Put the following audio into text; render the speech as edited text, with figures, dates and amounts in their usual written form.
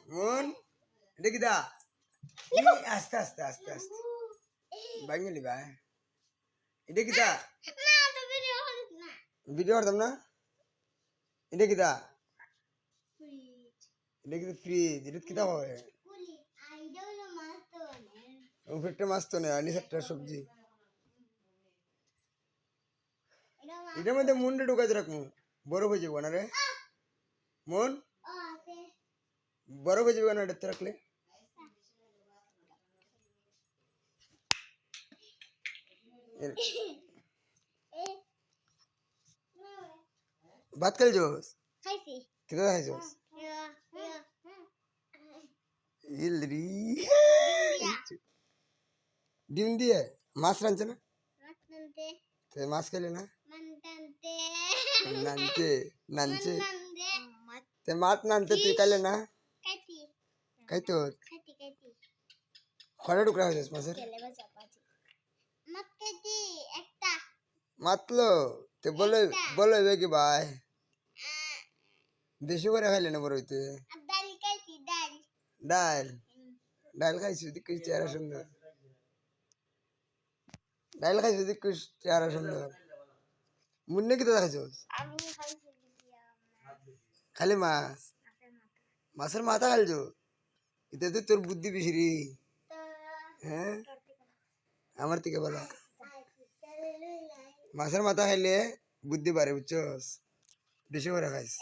মন এটা কি দা আস্তে আস্তে আস্তে আস্তে ভাঙে নিবা এটা কি দা ভিডিও করতাম না এটা কি দা এটা কি ফ্রিজ এটা কি দা হয় উপরটা মাছ তো নেই আনি একটা সবজি এটার মধ্যে মুন্ডে ঢুকাতে রাখবো বরফ হয়ে যাবো না রে মন বরফ হয়ে যাবে না এটাতে রাখলে ভাত খাই জোস কিতা খাইছস ইলরি ডিম দিয়ে মাছ রাঁধছে না তে মাছ খাইলে না নানতে নানছে তে মাছ নানতে তুই খাইলে না খাইতো কয়টা টুকরা হয়েছিস মাছের মাতলো তে বলে বলে কি ভাই বেশি করে খাইলে না বড় হইতে ডাল ডাল খাইছি দেখি চেহারা সুন্দর ডাল খাইছি দেখি চেহারা সুন্দর মুন্নে কি তো খাইছস খালি মাছ মাছের মাথা খাইছো এটা তো তোর বুদ্ধি বেশি রে হ্যাঁ আমার থেকে বলা মাছের মাথা খাইলে বুদ্ধি বাড়ে বুঝছস বেশি করে খাইস